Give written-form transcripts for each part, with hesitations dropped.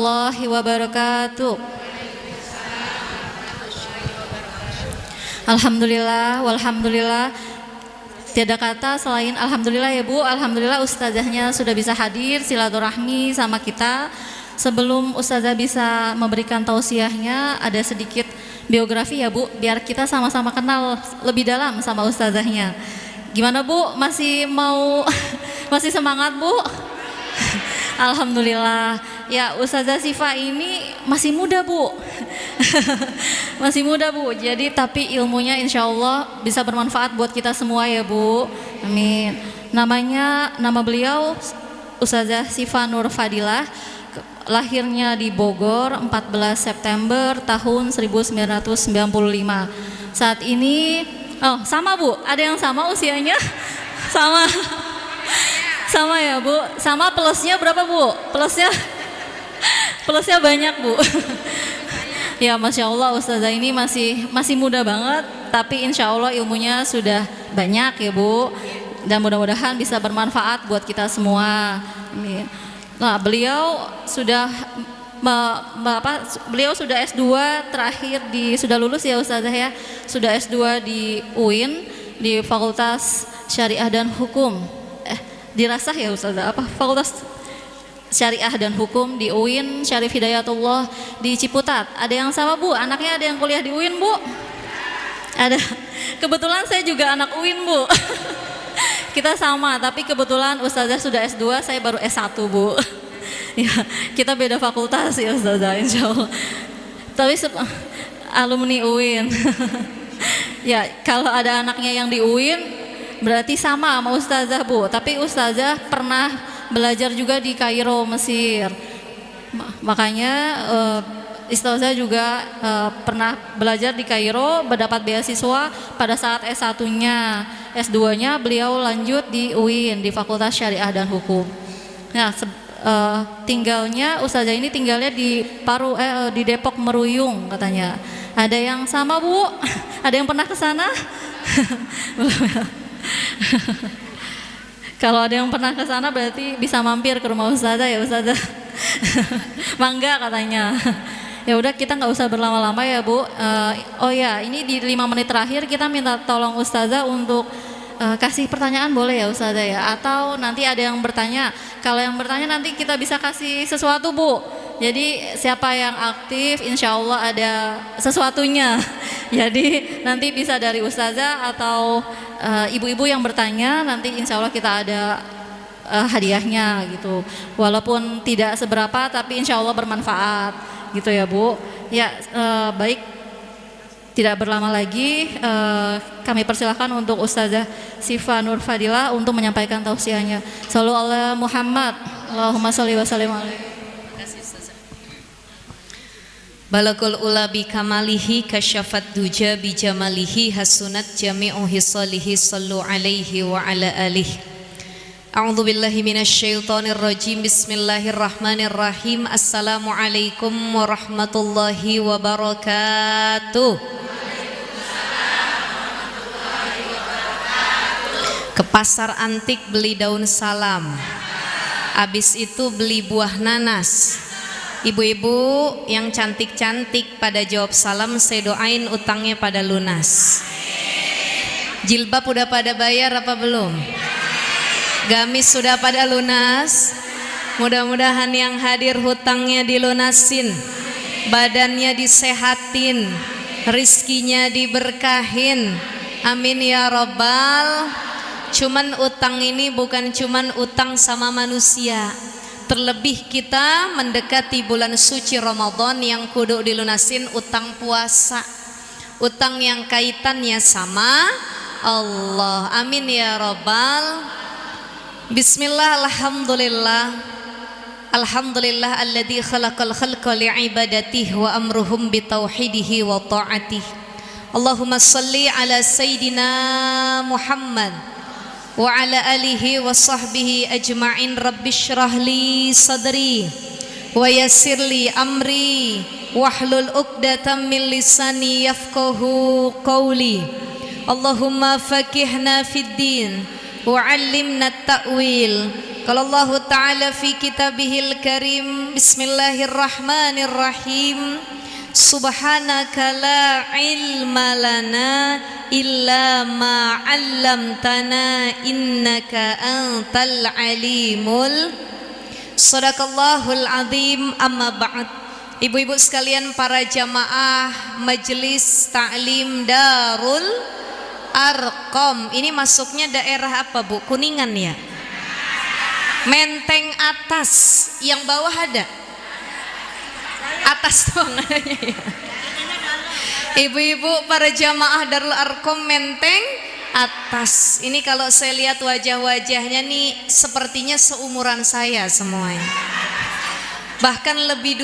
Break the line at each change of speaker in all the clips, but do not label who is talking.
warahmatullahi wabarakatuh. Alhamdulillah, walhamdulillah. Tiada kata selain alhamdulillah ya Bu. Alhamdulillah ustazahnya sudah bisa hadir silaturahmi sama kita. Sebelum ustazah bisa memberikan tausiahnya, ada sedikit biografi ya Bu, biar kita sama-sama kenal lebih dalam sama ustazahnya. Gimana Bu? Masih mau masih semangat Bu? Alhamdulillah. Ya, Ustazah Sifa ini masih muda Bu. Masih muda Bu. Jadi tapi ilmunya insya Allah bisa bermanfaat buat kita semua ya Bu. Amin. Nama beliau Ustazah Sifa Nur Fadilah. Lahirnya di Bogor 14 September tahun 1995. Saat ini sama Bu. Ada yang sama usianya? Sama. Sama ya Bu. Sama plusnya berapa Bu? Plusnya banyak Bu. Ya Masya Allah Ustazah ini masih muda banget, tapi insya Allah ilmunya sudah banyak ya Bu, dan mudah-mudahan bisa bermanfaat buat kita semua. Nah beliau sudah beliau sudah S2 terakhir sudah lulus ya Ustazah ya, sudah S2 di UIN di Fakultas Syariah dan Hukum. Dirasah ya Ustazah, Fakultas Syariah dan Hukum di UIN Syarif Hidayatullah di Ciputat. Ada yang sama Bu? Anaknya ada yang kuliah di UIN Bu? Ada. Kebetulan saya juga anak UIN Bu. Kita sama, tapi kebetulan Ustazah sudah S2, saya baru S1 Bu. Ya, kita beda fakultas ya Ustazah insya Allah. Tapi alumni UIN. Ya, kalau ada anaknya yang di UIN berarti sama Ustazah Bu. Tapi Ustazah pernah belajar juga di Kairo, Mesir. Makanya Ustazah juga pernah belajar di Kairo, mendapat beasiswa pada saat S1-nya. S2-nya beliau lanjut di UIN di Fakultas Syariah dan Hukum. Nah, Ustazah ini tinggalnya di di Depok Meruyung katanya. Ada yang sama Bu? Ada yang pernah ke sana? Kalau ada yang pernah ke sana berarti bisa mampir ke rumah Ustazah ya Ustazah. Mangga katanya. Ya udah kita nggak usah berlama-lama ya Bu. Oh ya ini di 5 menit terakhir kita minta tolong Ustazah untuk kasih pertanyaan boleh ya Ustazah ya. Atau nanti ada yang bertanya. Kalau yang bertanya nanti kita bisa kasih sesuatu Bu. Jadi siapa yang aktif insya Allah ada sesuatunya. Jadi nanti bisa dari Ustazah atau ibu-ibu yang bertanya, nanti insya Allah kita ada hadiahnya gitu. Walaupun tidak seberapa tapi insya Allah bermanfaat gitu ya Bu. Ya baik, tidak berlama lagi kami persilahkan untuk Ustazah Sifa Nur Fadilah untuk menyampaikan tausiahnya. Sallallahu ala Muhammad, Allahumma sholli wa sallim alaihi.
Balagul ula bi kamalihi kasyafat duja bi jamalihi hasunat jami'u hisalihi sallu alaihi wa ala alihi. A'udzu billahi minasyaitonir rajim. Bismillahirrahmanirrahim. Assalamualaikum warahmatullahi wabarakatuh. Ke pasar antik beli daun salam. Habis itu beli buah nanas. Ibu-ibu yang cantik-cantik pada jawab salam, saya doain utangnya pada lunas. Jilbab udah pada bayar apa belum? Gamis sudah pada lunas? Mudah-mudahan yang hadir hutangnya dilunasin, badannya disehatin, rizkinya diberkahin. Amin ya Rabbal. Cuman utang ini bukan cuman utang sama manusia. Terlebih kita mendekati bulan suci Ramadan yang kudu dilunasin utang puasa, utang yang kaitannya sama Allah. Amin ya Rabbal. Bismillah, alhamdulillah. Alhamdulillah alladzi khalaqal khalqa li'ibadatihi wa amruhum bitauhidihi wa ta'atihi. Allahumma salli ala Sayyidina Muhammad wa ala alihi wa sahbihi ajma'in. Rabbi syrah li sadri wa yassir li amri wahlul uqdatam min lisani yafqahu qawli. Allahumma faqihna fid din wa 'allimna at-ta'wil Qala Allah Ta'ala fi kitabihil karim, bismillahirrahmanirrahim, subhanaka la ilma lana illa ma 'allamtana innaka antal alimul. Shadaqallahul azim. Amma ba'd. Ibu-ibu sekalian, para jamaah Majelis Ta'lim Darul Arqam, ini masuknya daerah apa Bu? Kuningan ya? Menteng atas, yang bawah ada? Atas doang adanya ya. Ibu-ibu para jamaah Darul Arqam Menteng atas. Ini kalau saya lihat wajah-wajahnya nih sepertinya seumuran saya semuanya. Bahkan lebih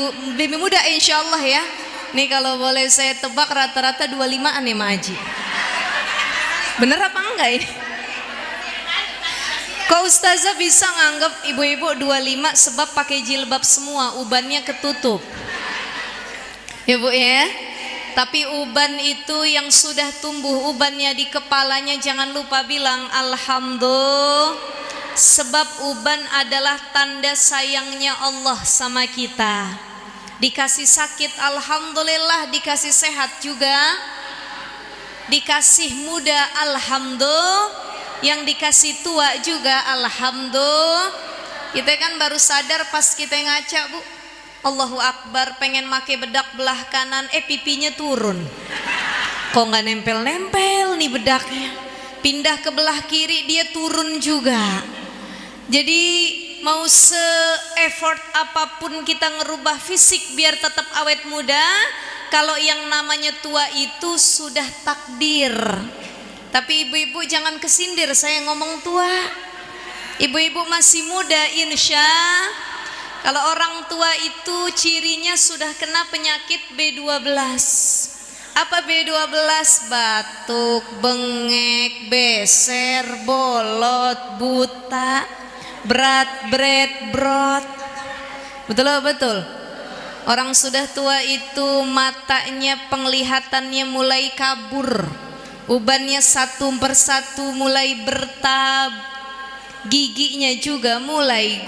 muda insya Allah ya. Nih kalau boleh saya tebak rata-rata 25-an ya Ma Haji. Bener apa enggak ini? Kok Ustazah bisa nganggap ibu-ibu 25 sebab pakai jilbab semua, ubannya ketutup. Ya Bu ya. Tapi uban itu yang sudah tumbuh ubannya di kepalanya, jangan lupa bilang alhamdulillah. Sebab uban adalah tanda sayangnya Allah sama kita. Dikasih sakit alhamdulillah, dikasih sehat juga, dikasih muda alhamdulillah, yang dikasih tua juga alhamdulillah. Kita kan baru sadar pas kita ngaca Bu, Allahu Akbar, pengen make bedak belah kanan, pipinya turun. Kok nggak nempel-nempel nih bedaknya? Pindah ke belah kiri, dia turun juga. Jadi mau se-effort apapun kita ngerubah fisik biar tetap awet muda, kalau yang namanya tua itu sudah takdir. Tapi ibu-ibu jangan kesindir saya ngomong tua. Ibu-ibu masih muda insya. Kalau orang tua itu cirinya sudah kena penyakit B12. Apa B12? Batuk, bengek, beser, bolot, buta, brot. Betul. Orang sudah tua itu matanya, penglihatannya mulai kabur, ubannya satu persatu mulai bertab, giginya juga mulai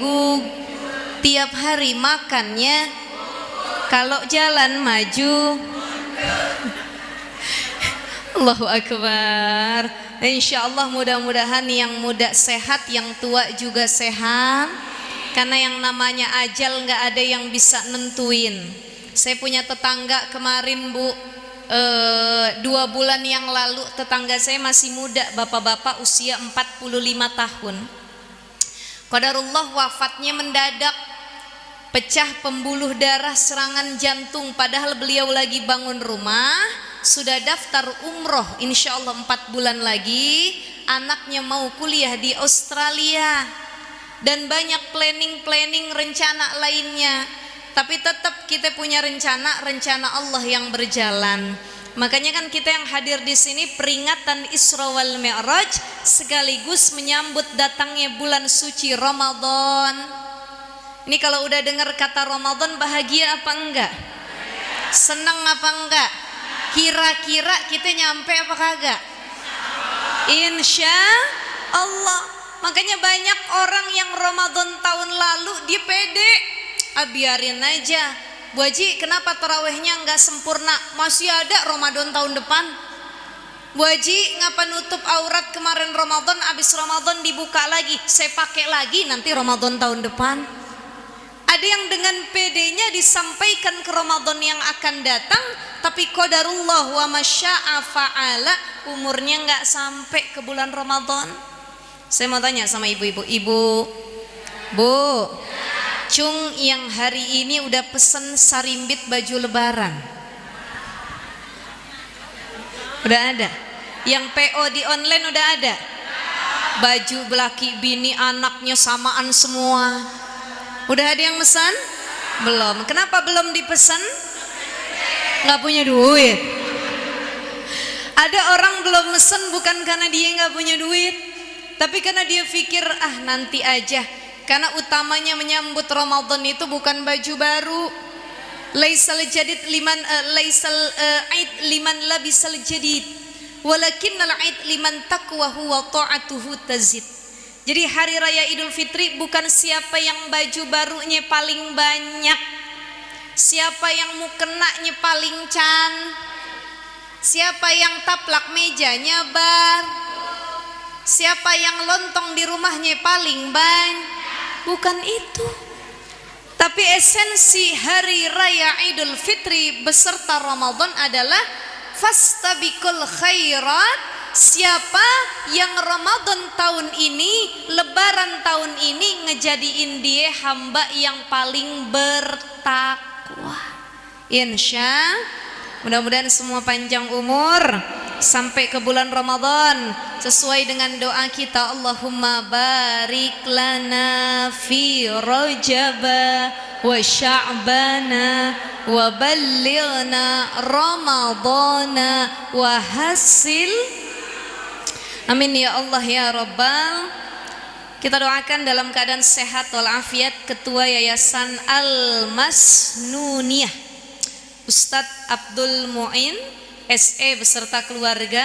tiap hari makannya kalau jalan maju. Allahu Akbar. Insya Allah mudah-mudahan yang muda sehat, yang tua juga sehat. Karena yang namanya ajal nggak ada yang bisa nentuin. Saya punya tetangga kemarin Bu, 2 bulan yang lalu, tetangga saya masih muda, bapak-bapak usia 45 tahun. Qadarullah wafatnya mendadak. Pecah pembuluh darah, serangan jantung, padahal beliau lagi bangun rumah, sudah daftar umroh insya Allah 4 bulan lagi, anaknya mau kuliah di Australia, dan banyak planning rencana lainnya. Tapi tetap kita punya rencana Allah yang berjalan. Makanya kan kita yang hadir di sini peringatan Isra wal Mi'raj sekaligus menyambut datangnya bulan suci Ramadan. Ini kalau udah dengar kata Ramadan bahagia apa enggak? Senang apa enggak? Kira-kira kita nyampe apa kagak? Insya Allah. Makanya banyak orang yang Ramadan tahun lalu dia pede, biarin aja. Bu Haji, kenapa tarawehnya enggak sempurna? Masih ada Ramadan tahun depan. Bu Haji, ngapa nutup aurat kemarin Ramadan, abis Ramadan dibuka lagi, saya pakai lagi nanti Ramadan tahun depan. Ada yang dengan pedenya disampaikan ke Ramadan yang akan datang, tapi qadarullah wa masya'a fa'ala, umurnya nggak sampai ke bulan Ramadan. Saya mau tanya sama ibu-ibu, Bu, Cung yang hari ini udah pesen sarimbit baju lebaran? Udah ada? Yang PO di online udah ada? Baju laki bini anaknya samaan semua. Udah ada yang pesan? Belum. Kenapa belum dipesan? Nggak punya duit. Ada orang belum mesen bukan karena dia nggak punya duit, tapi karena dia pikir nanti aja. Karena utamanya menyambut Ramadan itu bukan baju baru. Laisal jadid liman aid liman labisal jadid, walakinnal aid liman taqwahu wa ta'atuhu tazid. Jadi hari raya Idul Fitri bukan siapa yang baju barunya paling banyak, siapa yang mukenanya paling siapa yang taplak mejanya bar, siapa yang lontong di rumahnya paling banyak. Bukan itu. Tapi esensi hari raya Idul Fitri beserta Ramadan adalah fastabiqul khairat. Siapa yang Ramadan tahun ini, Lebaran tahun ini ngejadiin dia hamba yang paling bertakwa. Insya mudah-mudahan semua panjang umur sampai ke bulan Ramadan sesuai dengan doa kita, Allahumma barik lana fi Rajaba wa Sya'bana wa ballighna Ramadana wa hasil. Amin ya Allah ya Rabbal. Kita doakan dalam keadaan sehat walafiat Ketua Yayasan Al-Masnuniyah Ustadz Abdul Mu'in SE beserta keluarga,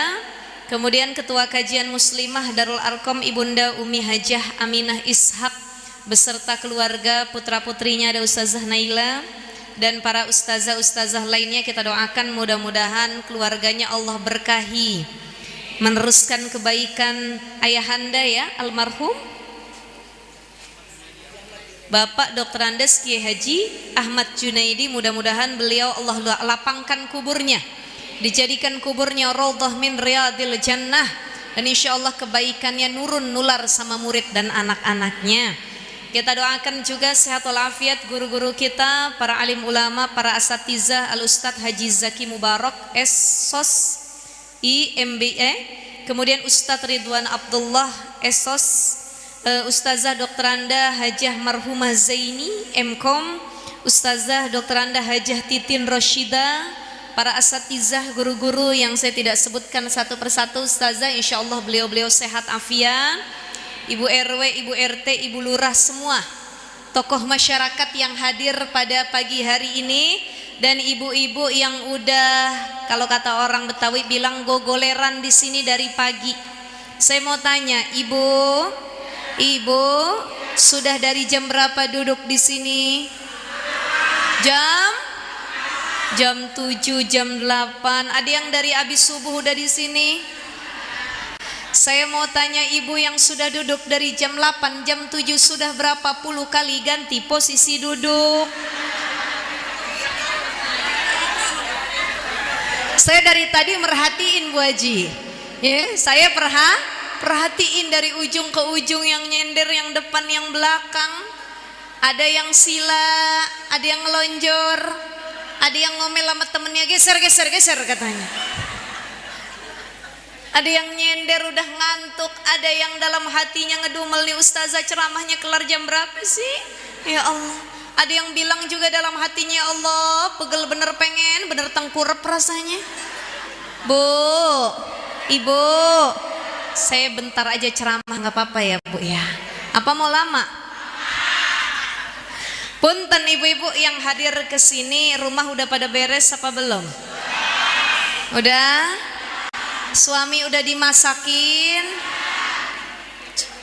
kemudian Ketua Kajian Muslimah Darul Arkom Ibunda Umi Hajah Aminah Ishak beserta keluarga, putra-putrinya ada Ustazah Naila dan para ustazah-ustazah lainnya. Kita doakan mudah-mudahan keluarganya Allah berkahi, meneruskan kebaikan ayahanda ya almarhum Bapak Dr. Andes Kiai Haji Ahmad Junaidi. Mudah-mudahan beliau Allah lapangkan kuburnya, dijadikan kuburnya raudhah min riyadil jannah, dan insya Allah kebaikannya nurun nular sama murid dan anak-anaknya. Kita doakan juga sehat walafiat guru-guru kita, para alim ulama, para asatizah, Al-Ustadz Haji Zaki Mubarak SOS IMBE, kemudian Ustadz Ridwan Abdullah SOS, Ustazah Dr. Anda Hajah Marhumah Zaini MKOM, Ustazah Dr. Anda Hajah Titin Roshida, para asatizah guru-guru yang saya tidak sebutkan satu persatu, Ustazah insya Allah beliau-beliau sehat afiat, Ibu RW, Ibu RT, Ibu Lurah, semua tokoh masyarakat yang hadir pada pagi hari ini, dan ibu-ibu yang udah, kalau kata orang Betawi bilang gogoleran di sini dari pagi. Saya mau tanya, ibu sudah dari jam berapa duduk di sini? Jam 7, jam 8. Ada yang dari abis subuh udah di sini? Saya mau tanya ibu yang sudah duduk dari jam 8, jam 7 sudah berapa puluh kali ganti posisi duduk? Saya dari tadi merhatiin Bu Haji, ya, saya perhatiin dari ujung ke ujung, yang nyender, yang depan, yang belakang. Ada yang sila, ada yang ngelonjor, ada yang ngomel sama temennya, geser katanya. Ada yang nyender udah ngantuk, ada yang dalam hatinya ngedumel, nih ustazah ceramahnya kelar jam berapa sih? Ya Allah. Ada yang bilang juga dalam hatinya, ya Allah, pegel bener, pengen bener tengkurap rasanya. Bu, ibu, saya bentar aja ceramah, nggak apa-apa ya Bu ya? Apa mau lama? Punten ibu-ibu yang hadir ke sini, rumah udah pada beres apa belum? Udah? Suami udah dimasakin?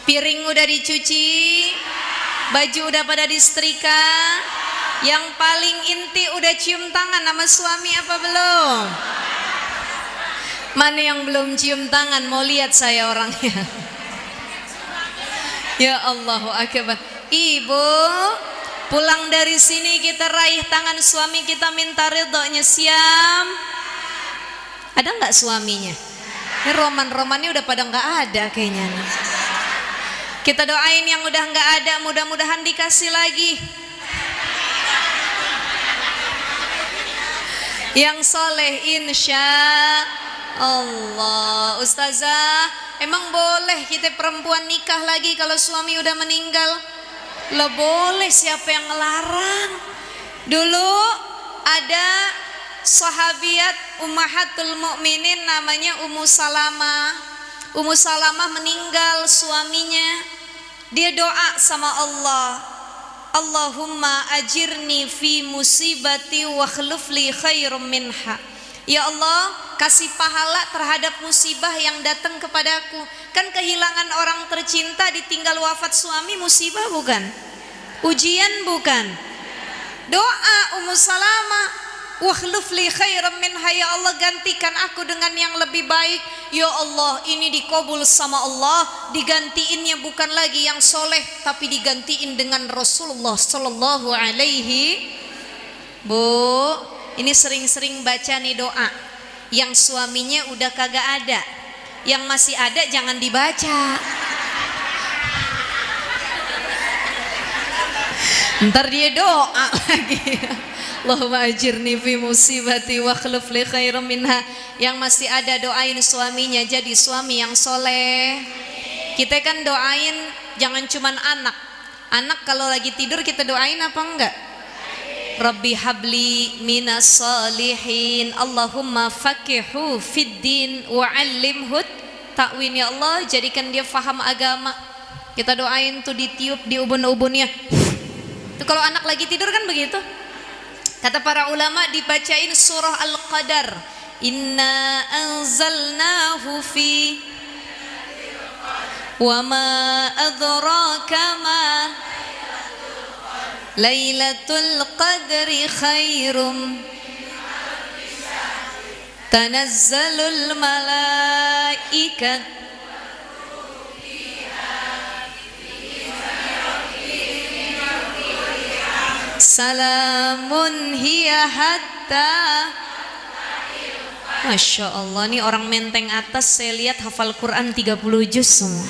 Piring udah dicuci? Baju udah pada disetrika? Yang paling inti udah cium tangan sama suami apa belum? Mana yang belum cium tangan? Mau lihat saya orangnya. Ya Allahu Akbar. Ibu, pulang dari sini kita raih tangan suami kita, minta ridhonya. Siam? Ada nggak suaminya? Ini roman-romannya udah pada nggak ada kayaknya. Kita doain yang udah nggak ada, mudah-mudahan dikasih lagi. Yang soleh insya Allah. Ustazah, emang boleh kita perempuan nikah lagi kalau suami udah meninggal? Lah boleh, siapa yang ngelarang? Dulu ada sahabiat Ummahatul Mukminin namanya Ummu Salamah. Ummu Salamah meninggal suaminya. Dia doa sama Allah, Allahumma ajirni fi musibati wa khlufli khairum minha. Ya Allah, kasih pahala terhadap musibah yang datang kepadaku. Kan kehilangan orang tercinta, ditinggal wafat suami, musibah bukan? Ujian bukan? Doa Ummu Salamah, wakhluf li khairan minha, ya Allah gantikan aku dengan yang lebih baik. Ya Allah, ini dikabul sama Allah, digantiinnya bukan lagi yang soleh, tapi digantiin dengan Rasulullah sallallahu alaihi. Bu, ini sering-sering baca nih doa. Yang suaminya udah kagak ada, yang masih ada jangan dibaca. Ntar dia doa lagi. Allahumma ajirni fi musibati wa akhlif li khairan minha. Yang masih ada doain suaminya jadi suami yang soleh. Kita kan doain jangan cuman anak. Anak kalau lagi tidur kita doain apa enggak? Rabbi habli minas salihin, Allahumma faqihu fid din wa 'allimhu ta'win. Ya Allah, jadikan dia faham agama. Kita doain tuh, ditiup di ubun-ubunnya. Itu kalau anak lagi tidur kan begitu. Kata para ulama dibacain surah Al-Qadar. Inna anzalnahu fi wa ma adraka ma Lailatul Qadri khairum tanazzalul malaikat salamun hiya hatta. Masya Allah, nih orang Menteng atas saya lihat hafal Quran 30 juz semua.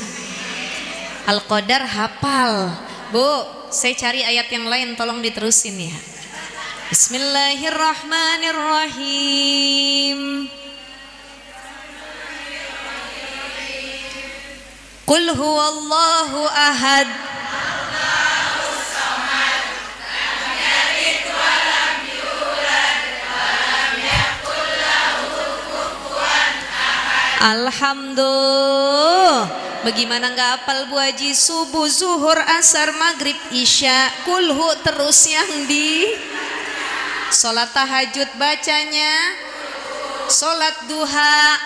Al-Qadar hafal. Bu, saya cari ayat yang lain, tolong diterusin ya. Bismillahirrahmanirrahim. Qul huwallahu ahad. Alhamdulillah. Bagaimana nggak apal Bu Haji? Subuh, zuhur, asar, maghrib, isya, kulhu terus yang di sholat tahajud bacanya, sholat duha,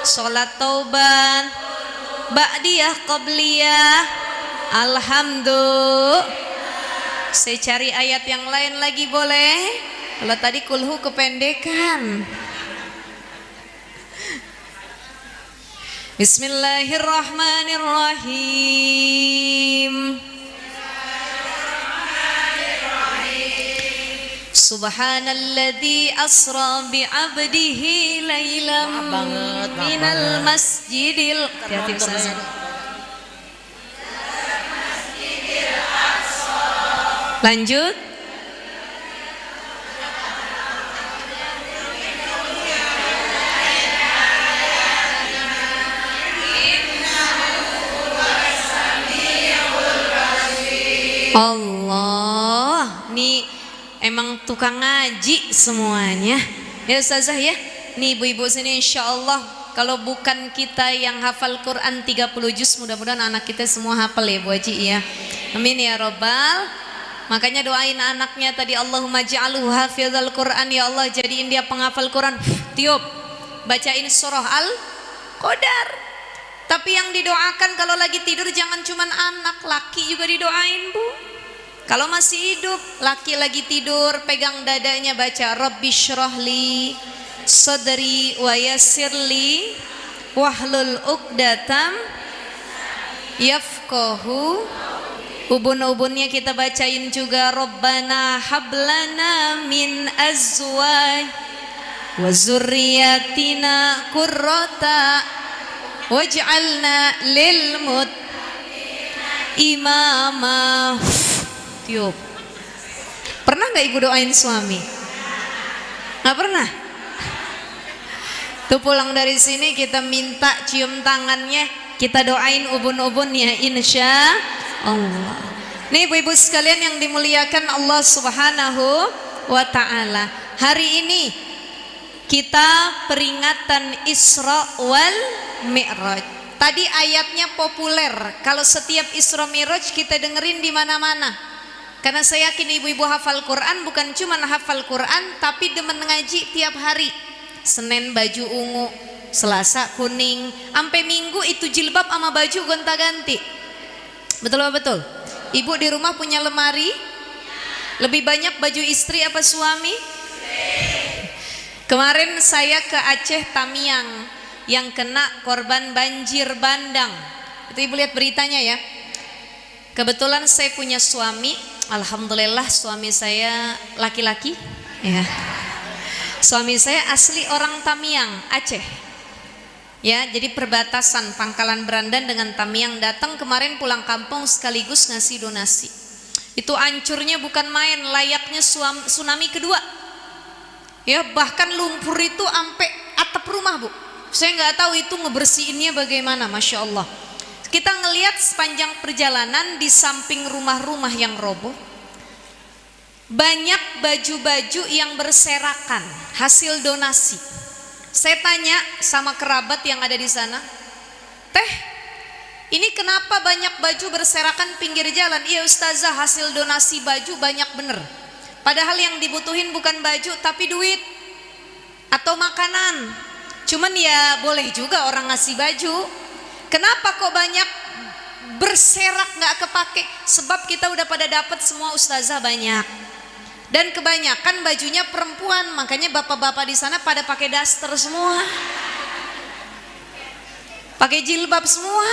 sholat tauban, ba'diyah, qabliyah. Alhamdulillah. Saya cari ayat yang lain lagi boleh? Kalau tadi kulhu kependekan. Bismillahirrahmanirrahim. Subhanalladzi asra bi'abdihi lailam minal masjidil. Hati-hati Ustaz. Lanjut. Allah, nih emang tukang ngaji semuanya ya Ustazah ya. Nih ibu-ibu sini insya Allah kalau bukan kita yang hafal Quran 30 juz, mudah-mudahan anak kita semua hafal ya Bu Haji ya. Amin ya Rabbal. Makanya doain anaknya tadi, Allahumma ja'alhu hafizal Quran, ya Allah jadiin dia penghafal Quran. Tiup, bacain surah Al-Qadar. Tapi yang didoakan kalau lagi tidur jangan cuman anak, laki juga didoain Bu. Kalau masih hidup, laki lagi tidur, pegang dadanya baca Rabbi syrahli sadri wa yassirli wahlul uqdatam yafqahu. Ubun-ubunnya kita bacain juga Rabbana hablana min azwaj wa zurriyatina qurrata waj'alna lil muttaqina imama. Tiup. Pernah nggak ibu doain suami? Nggak pernah. Tuh pulang dari sini kita minta cium tangannya, kita doain ubun-ubunnya insya Allah. Nih ibu-ibu sekalian yang dimuliakan Allah Subhanahu wa ta'ala, hari ini kita peringatan Isra wal Mi'raj. Tadi ayatnya populer, kalau setiap Isra Mi'raj kita dengerin di mana-mana. Karena saya yakin ibu-ibu hafal Quran, bukan cuma hafal Quran tapi demen ngaji tiap hari. Senin baju ungu, Selasa kuning, sampai Minggu itu jilbab sama baju gonta-ganti. Betul apa betul? Ibu di rumah punya lemari? Lebih banyak baju istri apa suami? Kemarin saya ke Aceh Tamiang yang kena korban banjir bandang. Itu ibu lihat beritanya ya. Kebetulan saya punya suami, alhamdulillah suami saya laki-laki ya. Suami saya asli orang Tamiang, Aceh. Ya, jadi perbatasan Pangkalan Berandan dengan Tamiang. Datang kemarin pulang kampung sekaligus ngasih donasi. Itu hancurnya bukan main, layaknya tsunami kedua. Ya, bahkan lumpur itu sampai atap rumah, Bu. Saya nggak tahu itu ngebersihinnya bagaimana, Masya Allah. Kita ngelihat sepanjang perjalanan di samping rumah-rumah yang roboh, banyak baju-baju yang berserakan, hasil donasi. Saya tanya sama kerabat yang ada di sana, "Teh, ini kenapa banyak baju berserakan pinggir jalan?" "Iya Ustazah, hasil donasi baju banyak bener. Padahal yang dibutuhin bukan baju tapi duit atau makanan. Cuman ya boleh juga orang ngasih baju. Kenapa kok banyak berserak nggak kepake?" Sebab kita udah pada dapat semua Ustazah banyak. Dan kebanyakan bajunya perempuan, makanya bapak-bapak di sana pada pakai daster semua, pakai jilbab semua.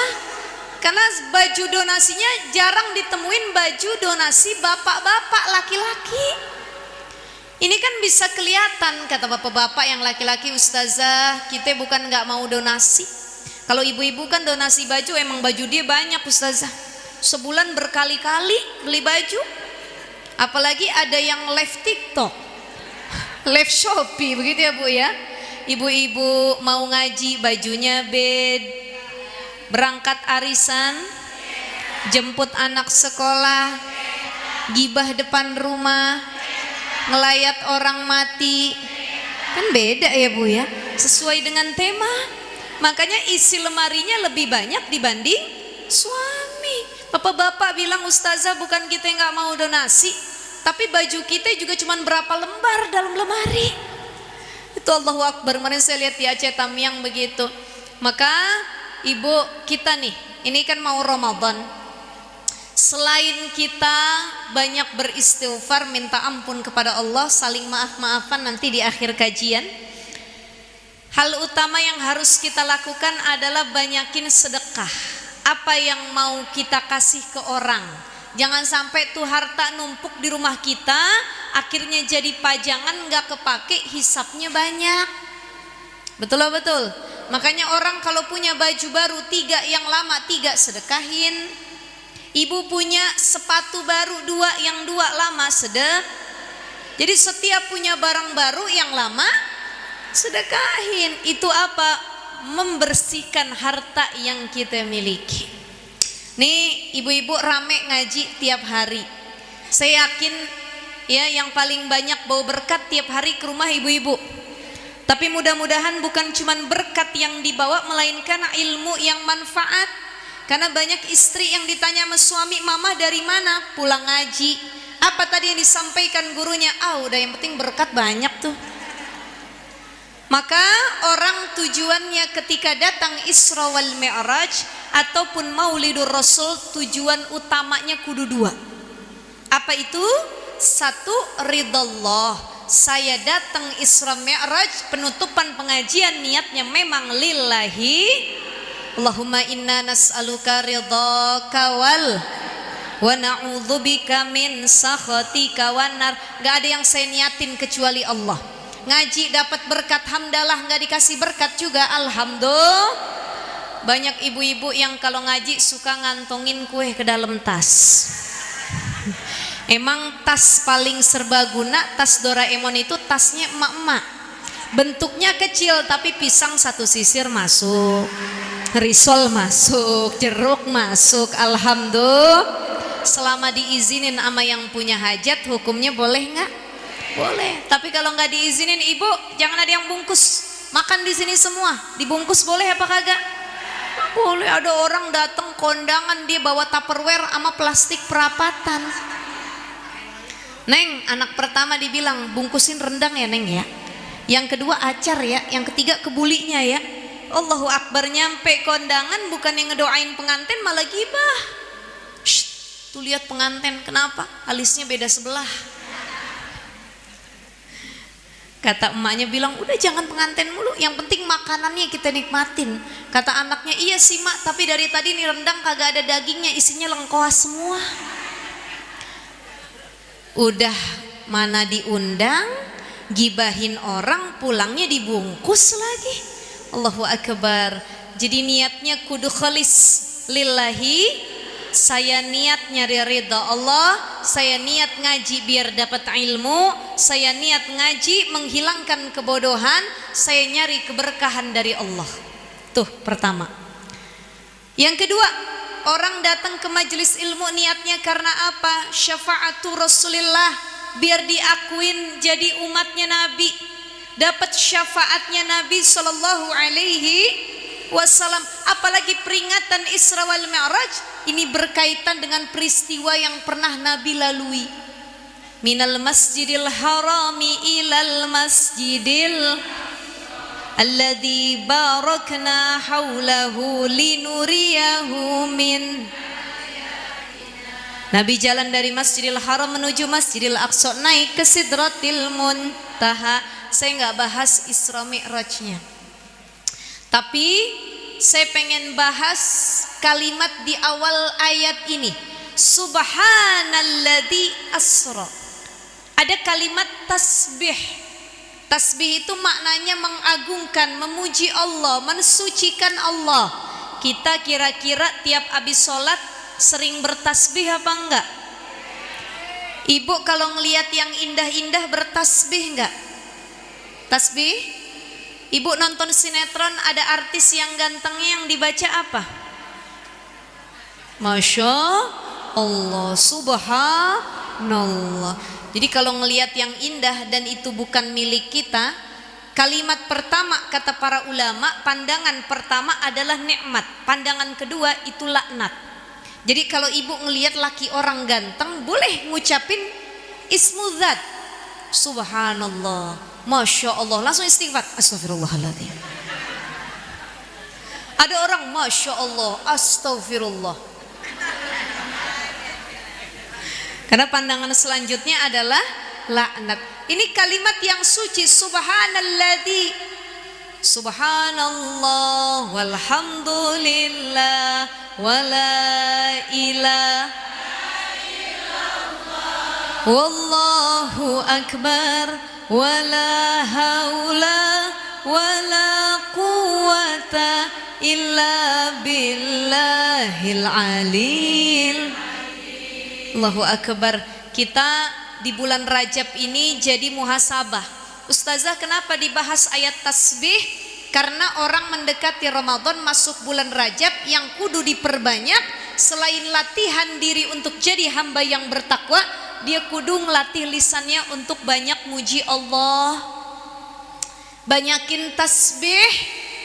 Karena baju donasinya jarang ditemuin baju donasi bapak-bapak laki-laki. Ini kan bisa kelihatan kata bapak-bapak yang laki-laki, "Ustazah, kita bukan nggak mau donasi." Kalau ibu-ibu kan donasi baju, emang baju dia banyak Ustazah. Sebulan berkali-kali beli baju. Apalagi ada yang live TikTok, live Shopee, begitu ya Bu ya. Ibu-ibu mau ngaji bajunya bed, berangkat arisan, jemput anak sekolah, gibah depan rumah, ngelayat orang mati, kan beda ya Bu ya, sesuai dengan tema. Makanya isi lemarinya lebih banyak dibanding suami. Bapak-bapak bilang, "Ustazah, bukan kita nggak mau donasi, tapi baju kita juga cuma berapa lembar dalam lemari." Itu Allahu Akbar. Kemarin saya lihat di Aceh Tamiang begitu. Maka ibu kita nih, ini kan mau Ramadan. Selain kita banyak beristighfar, minta ampun kepada Allah, saling maaf-maafan nanti di akhir kajian, hal utama yang harus kita lakukan adalah banyakin sedekah. Apa yang mau kita kasih ke orang. Jangan sampai tuh harta numpuk di rumah kita, akhirnya jadi pajangan nggak kepake, hisapnya banyak. Betul lah betul. Makanya orang kalau punya baju baru 3, yang lama 3 sedekahin. Ibu punya sepatu baru 2, yang 2 lama Jadi setiap punya barang baru, yang lama sedekahin. Itu apa? Membersihkan harta yang kita miliki. Nih ibu-ibu rame ngaji tiap hari. Saya yakin ya yang paling banyak bawa berkat tiap hari ke rumah ibu-ibu. Tapi mudah-mudahan bukan cuman berkat yang dibawa, melainkan ilmu yang manfaat. Karena banyak istri yang ditanya sama suami, "Mama dari mana?" "Pulang ngaji." "Apa tadi yang disampaikan gurunya?" "Ah udah, yang penting berkat banyak tuh." Maka orang tujuannya ketika datang Isra wal Mi'raj ataupun Maulidur Rasul, tujuan utamanya kudu 2. Apa itu? 1, ridallah. Saya datang Isra Mi'raj, penutupan pengajian niatnya memang lillahi. Allahumma inna nas'aluka ridhaka wa na'udzubika min sakhatika wan nar. Gak ada yang saya niatin kecuali Allah. Ngaji dapat berkat, hamdalah. Nggak dikasih berkat juga, alhamdulillah. Banyak ibu-ibu yang kalau ngaji suka ngantongin kue ke dalam tas. Emang tas paling serbaguna, tas Doraemon itu tasnya emak-emak. Bentuknya kecil tapi pisang 1 sisir masuk, risol masuk, jeruk masuk, alhamdulillah. Selama diizinin sama yang punya hajat, hukumnya boleh nggak? Boleh. Tapi kalau nggak diizinin, ibu jangan ada yang bungkus, makan di sini semua. Dibungkus boleh apa kagak? Boleh. Ada orang datang kondangan, dia bawa tupperware sama plastik perapatan. "Neng, anak pertama dibilang bungkusin rendang ya Neng ya." Yang kedua acar ya, yang ketiga kebulinya ya. Allahu Akbar, nyampe kondangan bukan yang ngedoain pengantin malah gibah. Tuh lihat pengantin, kenapa? Alisnya beda sebelah. Kata emaknya bilang, udah jangan pengantin mulu, yang penting makanannya kita nikmatin. Kata anaknya, iya sih mak, tapi dari tadi nih rendang kagak ada dagingnya, isinya lengkoas semua. Udah mana diundang, gibahin orang, pulangnya dibungkus lagi. Allahu Akbar. Jadi niatnya kudu khalis lillahi. Saya niat nyari ridha Allah, saya niat ngaji biar dapat ilmu, saya niat ngaji menghilangkan kebodohan, saya nyari keberkahan dari Allah. Tuh pertama. Yang kedua, orang datang ke majelis ilmu niatnya karena apa? Syafa'atu Rasulillah, biar diakuin jadi umatnya Nabi, dapat syafaatnya Nabi sallallahu alaihi wasallam. Apalagi peringatan Isra wal Mi'raj, ini berkaitan dengan peristiwa yang pernah Nabi lalui. Minal masjidil harami ilal masjidil alladzi barakna haulahu linuriyahu min. Nabi jalan dari Masjidil Haram menuju Masjidil Aqsa, naik ke Sidratil Muntaha. Saya nggak bahas Isra Mi'rajnya, tapi saya pengen bahas kalimat di awal ayat ini, subhanalladzi asra. Ada kalimat tasbih. Tasbih itu maknanya mengagungkan, memuji Allah, mensucikan Allah. Kita kira-kira tiap habis sholat sering bertasbih apa enggak? Ibu kalau ngelihat yang indah-indah bertasbih enggak? Tasbih? Ibu nonton sinetron ada artis yang gantengnya yang dibaca apa? Masya Allah, subhanallah. Jadi kalau ngelihat yang indah dan itu bukan milik kita, kalimat pertama kata para ulama, pandangan pertama adalah nikmat, pandangan kedua itu laknat. Jadi kalau ibu ngelihat laki orang ganteng, boleh ngucapin ismuzat, subhanallah, masya Allah, langsung istighfar, astagfirullahaladzim. Ada orang masya Allah, astagfirullah. Karena pandangan selanjutnya adalah laknat. Ini kalimat yang suci, subhanalladzi, subhanallah walhamdulillah wala ilaha illallah wallahu akbar wala haula wala quwata illa billahil alil. Allahu akbar. Kita di bulan Rajab ini jadi muhasabah. Ustazah, kenapa dibahas ayat tasbih? Karena orang mendekati Ramadan, masuk bulan Rajab, yang kudu diperbanyak selain latihan diri untuk jadi hamba yang bertakwa, dia kudu ngelatih lisannya untuk banyak muji Allah. Banyakin tasbih,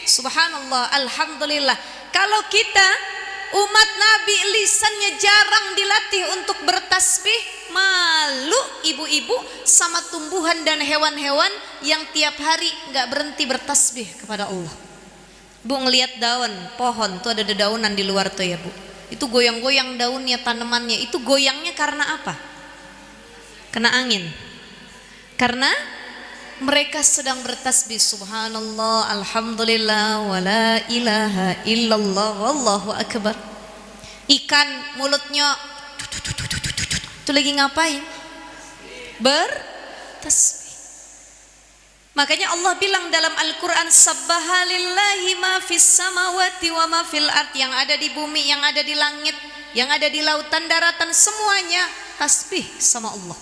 subhanallah, alhamdulillah. Kalau kita umat Nabi lisannya jarang dilatih untuk bertasbih, malu ibu-ibu sama tumbuhan dan hewan-hewan yang tiap hari nggak berhenti bertasbih kepada Allah. Bu ngelihat daun pohon tuh ada dedaunan di luar tuh ya bu, itu goyang-goyang daunnya, tanamannya itu goyangnya karena apa? Kena angin. Karena mereka sedang bertasbih, subhanallah, alhamdulillah, wala ilaha illallah, wallahu akbar. Ikan mulutnya itu lagi ngapain? Bertasbih. Makanya Allah bilang dalam Al-Quran, sabbaha lillahi ma fis samawati wa ma fil ard, yang ada di bumi, yang ada di langit, yang ada di lautan, daratan, semuanya tasbih sama Allah.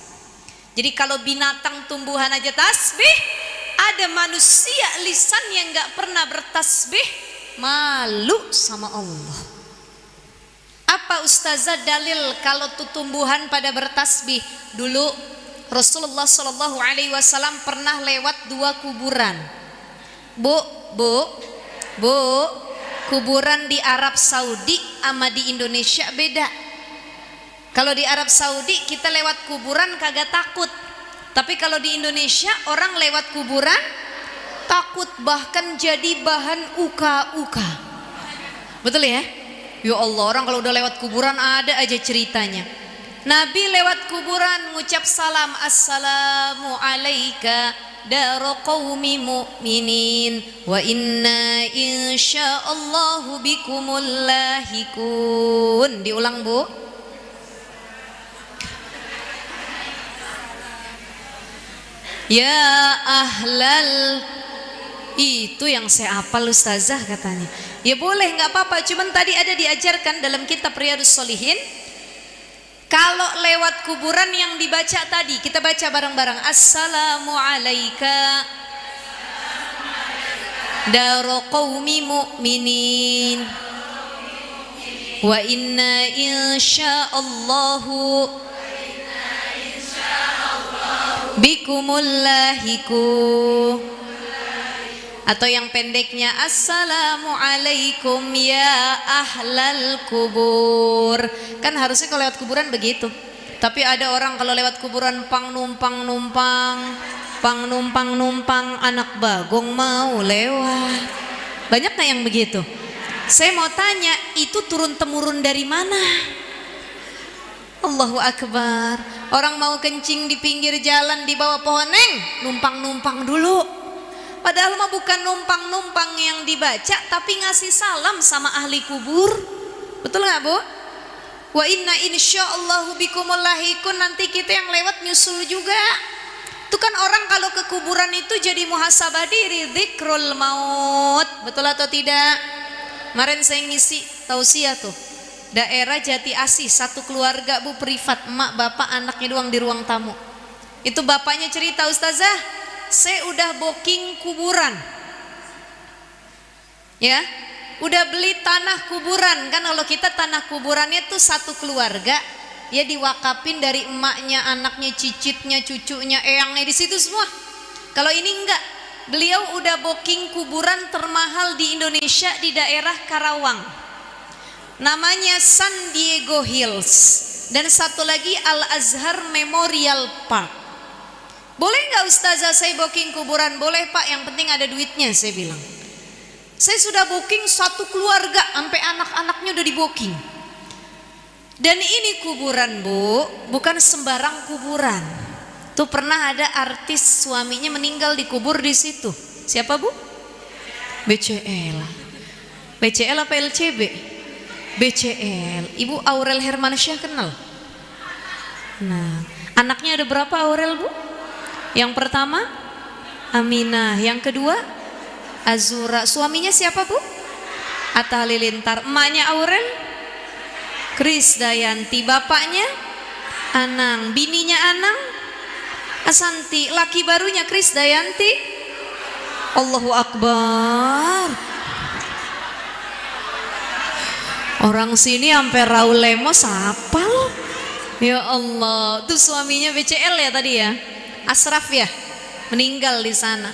Jadi kalau binatang tumbuhan aja tasbih, ada manusia lisan yang gak pernah bertasbih, malu sama Allah. Apa ustazah dalil kalau tuh tumbuhan pada bertasbih? Dulu Rasulullah SAW pernah lewat 2 kuburan. Bu, kuburan di Arab Saudi sama di Indonesia beda. Kalau di Arab Saudi kita lewat kuburan kagak takut, tapi kalau di Indonesia orang lewat kuburan takut bahkan jadi bahan uka-uka. Betul ya? Ya Allah, orang kalau udah lewat kuburan ada aja ceritanya. Nabi lewat kuburan ngucap salam, assalamu alaika dara qaumi mu'minin wa inna insyaallahu bikumul lahikun. Diulang Bu. Ya ahlal, itu yang saya hafal ustazah katanya. Ya boleh, nggak apa-apa, cuman tadi ada diajarkan dalam kitab Riyadhus Shalihin, kalau lewat kuburan yang dibaca tadi, kita baca bareng-bareng, assalamu alaika dara qaumi mu'minin wa inna insyaallahu bikumul lahiku. Atau yang pendeknya, assalamu alaikum ya ahlal kubur. Kan harusnya kalau lewat kuburan begitu. Tapi ada orang kalau lewat kuburan pang numpang, anak bagong mau lewat. Banyak nggak yang begitu? Saya mau tanya, itu turun temurun dari mana? Allahu Akbar. Orang mau kencing di pinggir jalan di bawah pohon, neng, numpang dulu. Padahal mah bukan numpang yang dibaca, tapi ngasih salam sama ahli kubur. Betul nggak Bu? Wa inna insyaallahu bikumul lahikun, nanti kita yang lewat nyusul juga. Itu kan orang kalau ke kuburan itu jadi muhasabah diri, dzikrul maut. Betul atau tidak? Kemarin saya ngisi tausiah tuh, daerah Jati Asih, satu keluarga Bu, privat, emak bapak anaknya doang di ruang tamu. Itu bapaknya cerita, ustazah, saya udah booking kuburan, ya, udah beli tanah kuburan. Kan kalau kita tanah kuburannya tuh satu keluarga, ya diwakapin dari emaknya, anaknya, cicitnya, cucunya, eyangnya di situ semua. Kalau ini enggak, beliau udah booking kuburan termahal di Indonesia di daerah Karawang, namanya San Diego Hills, dan satu lagi Al Azhar Memorial Park. Boleh nggak ustazah saya booking kuburan? Boleh Pak, yang penting ada duitnya, saya bilang. Saya sudah booking satu keluarga, sampai anak-anaknya udah di booking. Dan ini kuburan Bu, bukan sembarang kuburan. Tuh pernah ada artis suaminya meninggal dikubur di situ. Siapa Bu? BCL. BCL apa LCB? BCL. Ibu Aurel Hermansyah kenal? Nah, anaknya ada berapa Aurel Bu? Yang pertama Aminah, yang kedua Azura. Suaminya siapa Bu? Atta Halilintar. Emaknya Aurel Krisdayanti. Bapaknya Anang. Bininya Anang Asanti. Laki barunya Krisdayanti. Allahu Akbar. Orang sini sampai Raul Lemos hafal. Ya Allah, itu suaminya BCL ya tadi ya, Asraf ya, meninggal di sana,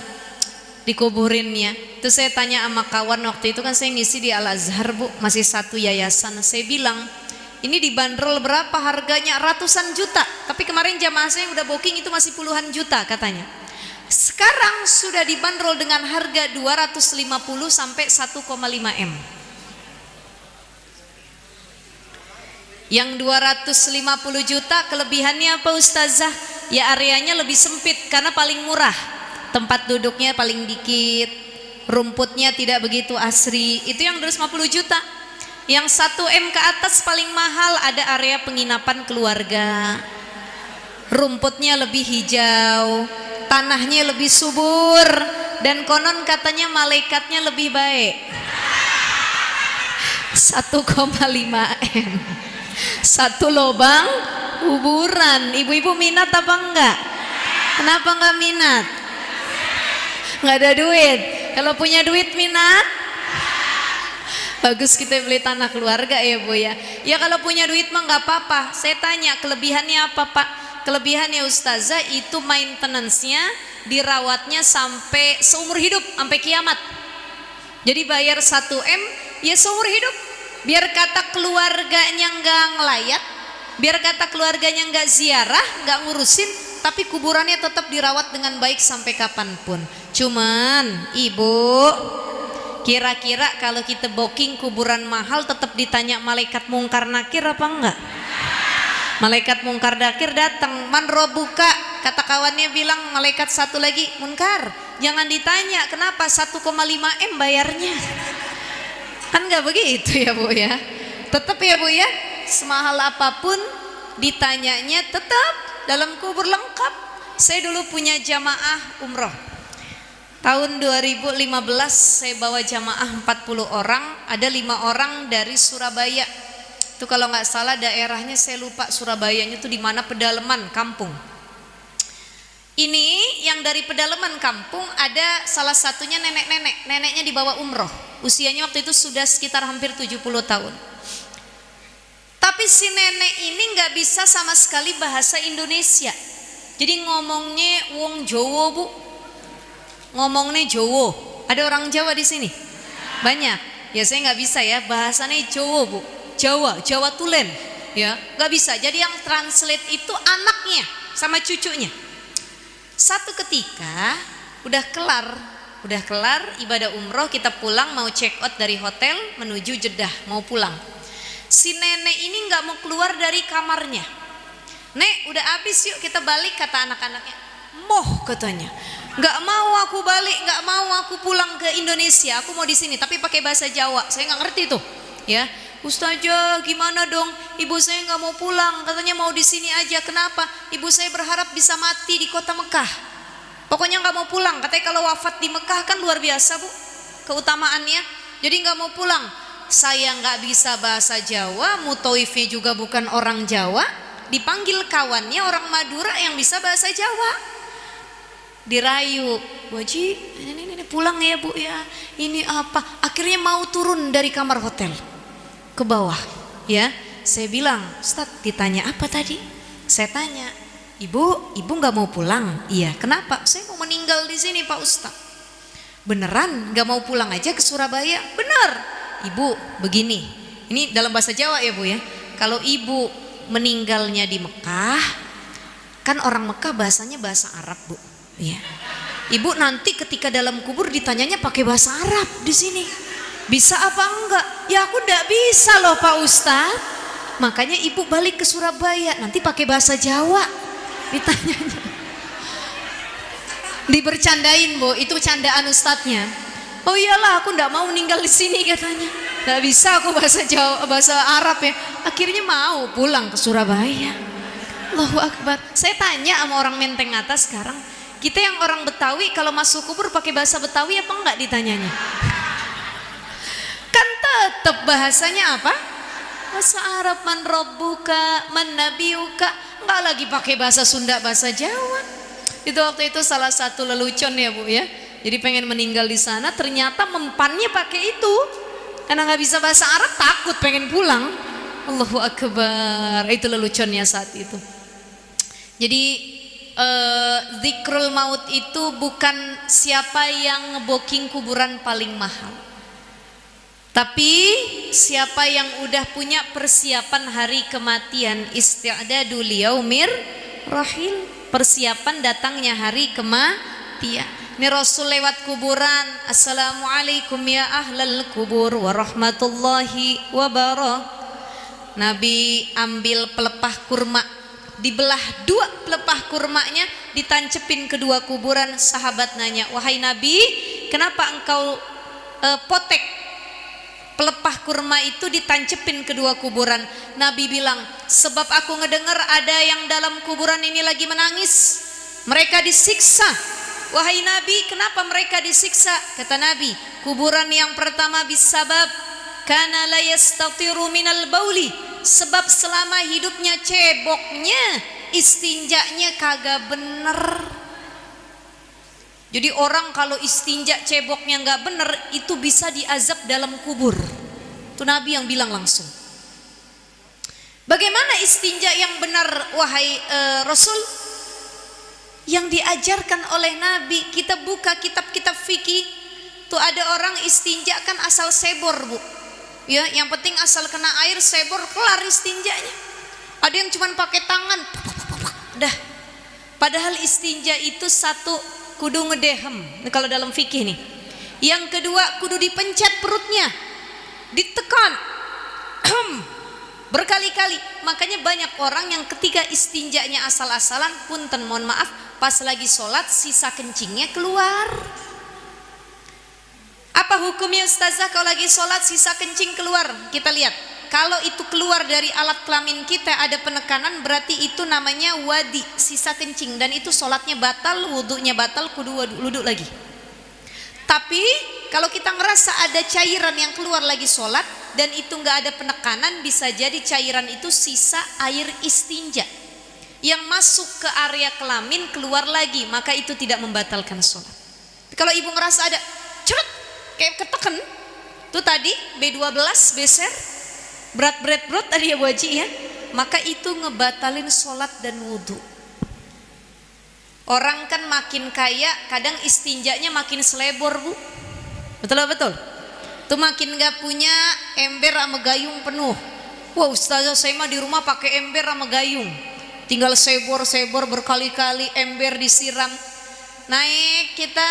dikuburinnya. Itu saya tanya sama kawan waktu itu, kan saya ngisi di Al Azhar Bu, masih satu yayasan. Saya bilang, ini dibanderol berapa harganya? Ratusan juta. Tapi kemarin jamaah saya yang udah booking itu masih puluhan juta katanya. Sekarang sudah dibanderol dengan harga 250 sampai 1,5 M. Yang 250 juta kelebihannya apa ustazah? Ya areanya lebih sempit karena paling murah, tempat duduknya paling dikit, rumputnya tidak begitu asri. Itu yang 250 juta. Yang 1 M ke atas paling mahal, ada area penginapan keluarga, rumputnya lebih hijau, tanahnya lebih subur, dan konon katanya malaikatnya lebih baik. 1,5 M, satu lubang kuburan. Ibu-ibu minat apa enggak? Kenapa enggak minat? Enggak ada duit. Kalau punya duit minat? Bagus kita beli tanah keluarga ya Bu ya. Ya kalau punya duit mah enggak apa-apa. Saya tanya kelebihannya apa Pak? Kelebihannya ustazah itu maintenance-nya, dirawatnya sampai seumur hidup, sampai kiamat. Jadi bayar 1 M ya seumur hidup. Biar kata keluarganya enggak ngelayat, biar kata keluarganya enggak ziarah, enggak ngurusin, tapi kuburannya tetap dirawat dengan baik sampai kapanpun. Cuman ibu, kira-kira kalau kita booking kuburan mahal tetap ditanya malaikat mungkar nakir apa enggak? Malaikat mungkar nakir datang, man robuka, kata kawannya bilang malaikat satu lagi, munkar jangan ditanya kenapa 1,5 M bayarnya. Kan nggak begitu ya bu ya. Tetap ya bu ya, semahal apapun ditanyanya tetap dalam kubur lengkap. Saya dulu punya jamaah umroh tahun 2015, saya bawa jamaah 40 orang, ada 5 orang dari Surabaya. Itu kalau nggak salah daerahnya saya lupa, Surabayanya itu di mana, pedalaman kampung. Ini yang dari pedalaman kampung ada salah satunya nenek-nenek, neneknya dibawa umroh. Usianya waktu itu sudah sekitar hampir 70 tahun. Tapi si nenek ini nggak bisa sama sekali bahasa Indonesia. Jadi ngomongnya wong Jawa bu, ngomongnya Jawa. Ada orang Jawa di sini? Banyak. Ya saya nggak bisa ya, bahasanya Jawa bu, Jawa Tulen. Ya nggak bisa. Jadi yang translate itu anaknya sama cucunya. Satu ketika udah kelar ibadah umroh, kita pulang mau check out dari hotel menuju Jeddah, mau pulang. Si nenek ini nggak mau keluar dari kamarnya. Nek udah habis yuk kita balik, kata anak-anaknya. Moh katanya, nggak mau aku balik, nggak mau aku pulang ke Indonesia, aku mau di sini tapi pakai bahasa Jawa. Saya nggak ngerti tuh ya. Ustazah gimana dong, ibu saya nggak mau pulang, katanya mau di sini aja. Kenapa? Ibu saya berharap bisa mati di kota Mekah, pokoknya nggak mau pulang. Katanya kalau wafat di Mekah kan luar biasa bu keutamaannya, jadi nggak mau pulang. Saya nggak bisa bahasa Jawa, mutoifnya juga bukan orang Jawa, dipanggil kawannya orang Madura yang bisa bahasa Jawa, dirayu, Bu Haji ini pulang ya bu ya, ini apa, akhirnya mau turun dari kamar hotel ke bawah ya. Saya bilang, Ustadz ditanya apa tadi? Saya tanya, ibu nggak mau pulang? Iya, kenapa? Saya mau meninggal di sini Pak Ustadz. Beneran nggak mau pulang aja ke Surabaya? Bener. Ibu begini, ini dalam bahasa Jawa ya bu ya, kalau ibu meninggalnya di Mekah, kan orang Mekah bahasanya bahasa Arab bu ya. Ibu nanti ketika dalam kubur ditanyanya pakai bahasa Arab di sini. Bisa apa enggak? Ya aku enggak bisa loh Pak Ustadz. Makanya ibu balik ke Surabaya, nanti pakai bahasa Jawa ditanyanya. Dibercandain bu, itu candaan ustadznya. Oh iyalah aku enggak mau meninggal di sini katanya. Enggak bisa aku bahasa Jawa, bahasa Arab ya. Akhirnya mau pulang ke Surabaya. Allahu Akbar. Saya tanya sama orang Menteng atas sekarang, kita yang orang Betawi kalau masuk kubur pakai bahasa Betawi apa enggak ditanyanya? Kan tetap bahasanya apa? Bahasa Arab, man rabbuka, man nabiyuka, enggak lagi pakai bahasa Sunda, bahasa Jawa. Itu waktu itu salah satu lelucon ya bu ya. Jadi pengen meninggal di sana, ternyata mempannya pakai itu. Karena nggak bisa bahasa Arab, takut pengen pulang. Allahu Akbar. Itu leluconnya saat itu. Jadi zikrul maut itu bukan siapa yang booking kuburan paling mahal, tapi siapa yang udah punya persiapan hari kematian, isti'dadu liyaumir rahil, persiapan datangnya hari kematian. Ini Rasul lewat kuburan, assalamualaikum ya ahlal kubur warahmatullahi wabarakatuh. Nabi ambil pelepah kurma, dibelah dua pelepah kurmanya, ditancepin kedua kuburan. Sahabat nanya, wahai Nabi, kenapa engkau potek pelepah kurma itu ditancepin kedua kuburan? Nabi bilang, sebab aku ngedengar ada yang dalam kuburan ini lagi menangis, mereka disiksa. Wahai Nabi, kenapa mereka disiksa? Kata Nabi, kuburan yang pertama bisabab kana la yastatiru minal bauli, sebab selama hidupnya ceboknya, istinjaknya kagak bener. Jadi orang kalau istinja ceboknya nggak bener, itu bisa diazab dalam kubur. Itu Nabi yang bilang langsung. Bagaimana istinja yang benar wahai Rasul? Yang diajarkan oleh Nabi, kita buka kitab-kitab fikih, tuh ada orang istinja kan asal sebor bu, ya yang penting asal kena air sebor kelar istinjanya. Ada yang cuma pakai tangan, dah. Padahal istinja itu satu kudu ngedehem. Ini kalau dalam fikih nih. Yang kedua kudu dipencet perutnya, ditekan berkali-kali. Makanya banyak orang yang ketika istinjanya asal-asalan, punten mohon maaf, pas lagi sholat sisa kencingnya keluar. Apa hukumnya ustazah kalau lagi sholat sisa kencing keluar? Kita lihat, kalau itu keluar dari alat kelamin kita ada penekanan, berarti itu namanya wadi, sisa kencing, dan itu sholatnya batal, wudhunya batal, kudu wudhu lagi. Tapi kalau kita ngerasa ada cairan yang keluar lagi sholat dan itu nggak ada penekanan, bisa jadi cairan itu sisa air istinja yang masuk ke area kelamin keluar lagi, maka itu tidak membatalkan sholat. Kalau ibu ngerasa ada cerut kayak keteken tuh tadi B12 beser berat tadi ya Bu Haji ya, maka itu ngebatalin sholat dan wudhu. Orang kan makin kaya kadang istinjanya makin selebor Bu, betul? Tuh makin gak punya ember sama gayung penuh. Wah ustazah saya mah di rumah pakai ember sama gayung, tinggal sebor berkali-kali ember disiram. Naik kita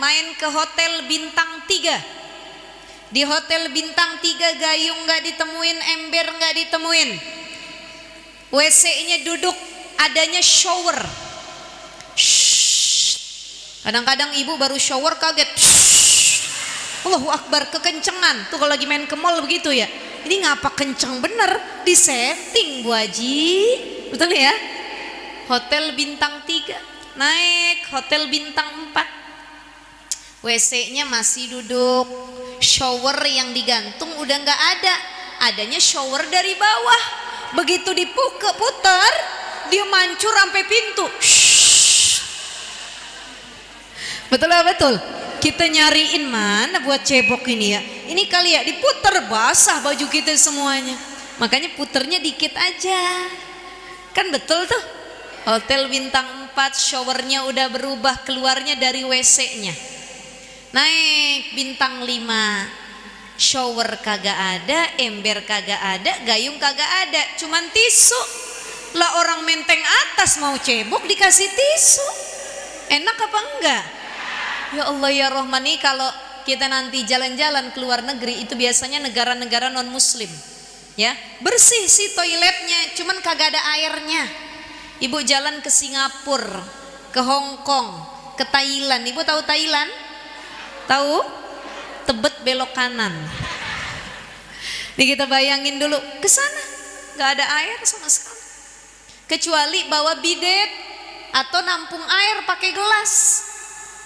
main ke hotel bintang 3. Di hotel bintang 3 gayung gak ditemuin, ember gak ditemuin. WC-nya duduk, adanya shower. Kadang-kadang ibu baru shower kaget. Allahu Akbar, kekencengan. Tuh kalau lagi main ke mall begitu ya. Ini ngapa kenceng bener, disetting Bu Haji. Betul ya? Hotel bintang 3, naik hotel bintang 4. WC-nya masih duduk. Shower yang digantung udah nggak ada, adanya shower dari bawah. Begitu diputer, dia mancur sampai pintu. Betul. Kita nyariin mana buat cebok ini ya. Ini kali ya diputer, basah baju kita semuanya. Makanya puternya dikit aja. Kan betul tuh. Hotel bintang 4 showernya udah berubah, keluarnya dari WC-nya. Naik bintang 5, shower kagak ada, ember kagak ada, gayung kagak ada, cuman tisu. Lah orang menteng atas mau cebok dikasih tisu, enak apa enggak? Ya Allah ya Rahmani, kalau kita nanti jalan-jalan ke luar negeri, itu biasanya negara-negara non muslim ya, bersih sih toiletnya, cuman kagak ada airnya. Ibu jalan ke Singapura, ke Hong Kong, ke Thailand. Ibu tahu Thailand? Tahu? Tebet belok kanan. Nih kita bayangin dulu ke sana, nggak ada air sama sekali, kecuali bawa bidet atau nampung air pakai gelas.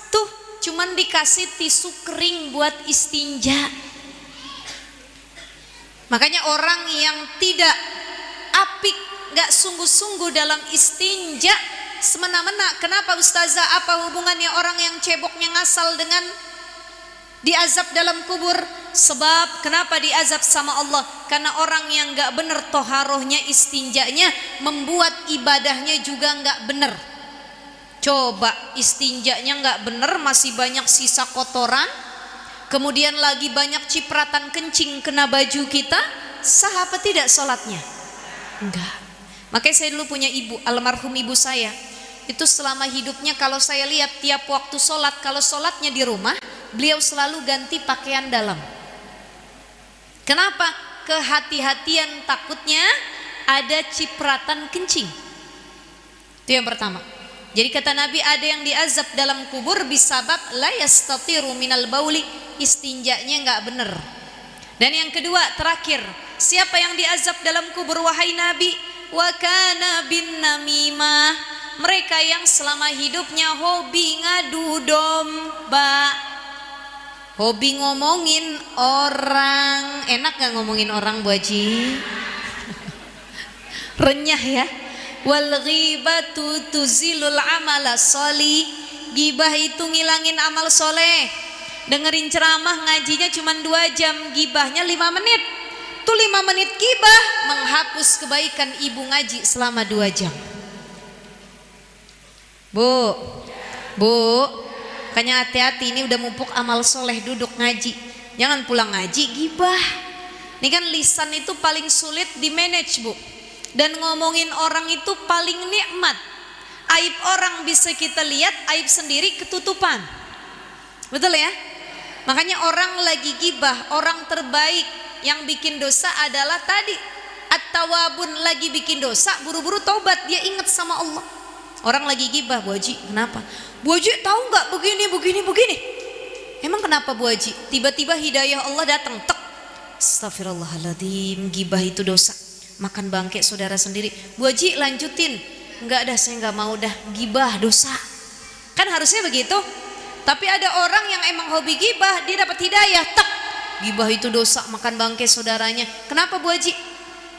Tuh cuman dikasih tisu kering buat istinja. Makanya orang yang tidak apik, nggak sungguh-sungguh dalam istinja, semena-mena. Kenapa ustazah? Apa hubungannya orang yang ceboknya ngasal dengan diazab dalam kubur? Sebab kenapa diazab sama Allah? Karena orang yang nggak bener toharohnya, istinjanya, membuat ibadahnya juga nggak bener. Coba istinjanya nggak bener, masih banyak sisa kotoran, kemudian lagi banyak cipratan kencing kena baju kita, sah apa tidak sholatnya? Enggak. Makanya saya dulu punya ibu, almarhum ibu saya, itu selama hidupnya kalau saya lihat tiap waktu sholat, kalau sholatnya di rumah, beliau selalu ganti pakaian dalam. Kenapa? Kehati-hatian, takutnya ada cipratan kencing. Itu yang pertama. Jadi kata Nabi, ada yang diazab dalam kubur bisabab la yastatiru minal bauli, istinjanya nggak bener. Dan yang kedua, terakhir, siapa yang diazab dalam kubur wahai Nabi? Wa kana bin namimah, mereka yang selama hidupnya hobi ngadu domba, hobi ngomongin orang. Enak gak ngomongin orang Bu Haji? Renyah ya. Wal ghibatu tuzilul amala sholih, gibah itu ngilangin amal soleh. Dengerin ceramah ngajinya cuma 2 jam, gibahnya 5 menit. Tuh 5 menit gibah menghapus kebaikan ibu ngaji selama 2 jam. Bu, makanya hati-hati, ini udah mupuk amal soleh, duduk ngaji, jangan pulang ngaji gibah. Ini kan lisan itu paling sulit di manage Bu, dan ngomongin orang itu paling nikmat. Aib orang bisa kita lihat, aib sendiri ketutupan. Betul ya? Makanya orang lagi gibah, orang terbaik yang bikin dosa adalah tadi at-tawabun, lagi bikin dosa buru-buru taubat, dia ingat sama Allah. Orang lagi gibah, Bu Haji, kenapa? Bu Haji tahu nggak begini. Emang kenapa Bu Haji? Tiba-tiba hidayah Allah datang, tek. Astagfirullahaladzim, gibah itu dosa. Makan bangke saudara sendiri. Bu Haji lanjutin. Enggak dah, saya nggak mau dah, gibah dosa. Kan harusnya begitu. Tapi ada orang yang emang hobi gibah, dia dapat hidayah, tek. Gibah itu dosa, makan bangke saudaranya. Kenapa Bu Haji?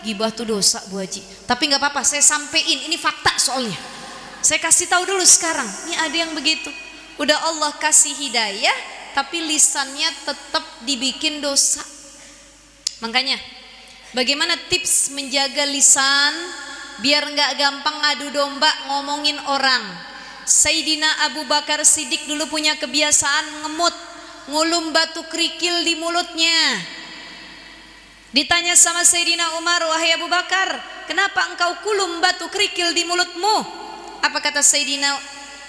Gibah itu dosa Bu Haji. Tapi nggak apa-apa, saya sampein, ini fakta soalnya. Saya kasih tahu dulu sekarang. Ini ada yang begitu. Udah Allah kasih hidayah, tapi lisannya tetap dibikin dosa. Makanya, bagaimana tips menjaga lisan biar nggak gampang adu domba ngomongin orang? Sayyidina Abu Bakar Siddiq dulu punya kebiasaan ngemut, ngulum batu kerikil di mulutnya. Ditanya sama Sayyidina Umar, wahai Abu Bakar, kenapa engkau kulum batu kerikil di mulutmu? Apa kata Sayyidina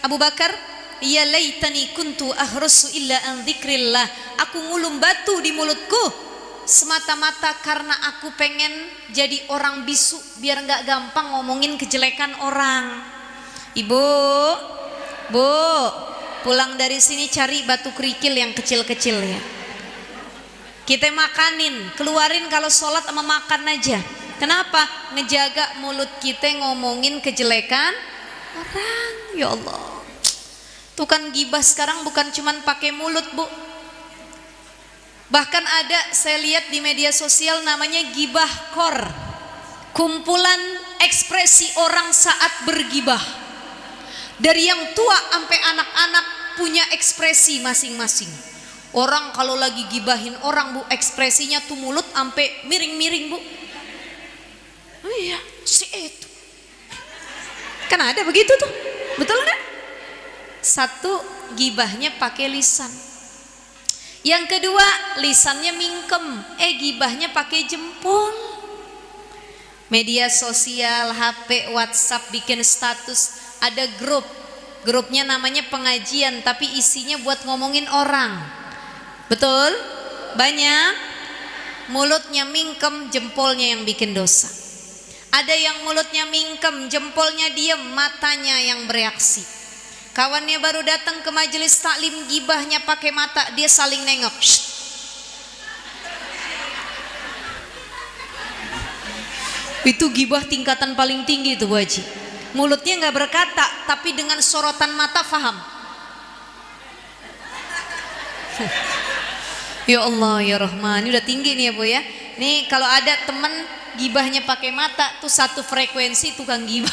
Abu Bakar? Ya laitani kuntu ahrusu illa an dzikrillah. Aku ngulum batu di mulutku semata-mata karena aku pengen jadi orang bisu, biar nggak gampang ngomongin kejelekan orang. Ibu, Bu, pulang dari sini cari batu kerikil yang kecil-kecil ya. Kita makanin, keluarin kalau sholat sama makan aja. Kenapa? Ngejaga mulut kita ngomongin kejelekan orang. Ya Allah, tuh kan gibah sekarang bukan cuman pakai mulut Bu. Bahkan ada saya lihat di media sosial namanya gibah kor, kumpulan ekspresi orang saat bergibah. Dari yang tua sampai anak-anak punya ekspresi masing-masing. Orang kalau lagi gibahin orang Bu, ekspresinya tuh mulut sampai miring-miring Bu. Oh iya, si itu. Kan ada begitu tuh, betul nggak? Satu, gibahnya pakai lisan. Yang kedua, lisannya mingkem, gibahnya pakai jempol. Media sosial, HP, WhatsApp, bikin status, ada grupnya namanya pengajian, tapi isinya buat ngomongin orang. Betul? Banyak. Mulutnya mingkem, jempolnya yang bikin dosa. Ada yang mulutnya mingkem, jempolnya diem, matanya yang bereaksi. Kawannya baru datang ke majelis taklim, gibahnya pakai mata, dia saling nengok. Shh. Itu gibah tingkatan paling tinggi itu Bu Haji. Mulutnya nggak berkata, tapi dengan sorotan mata faham. Ya Allah ya Rahman, ini udah tinggi nih ya Bu ya. Nih kalau ada temen gibahnya pakai mata, tuh satu frekuensi tukang gibah.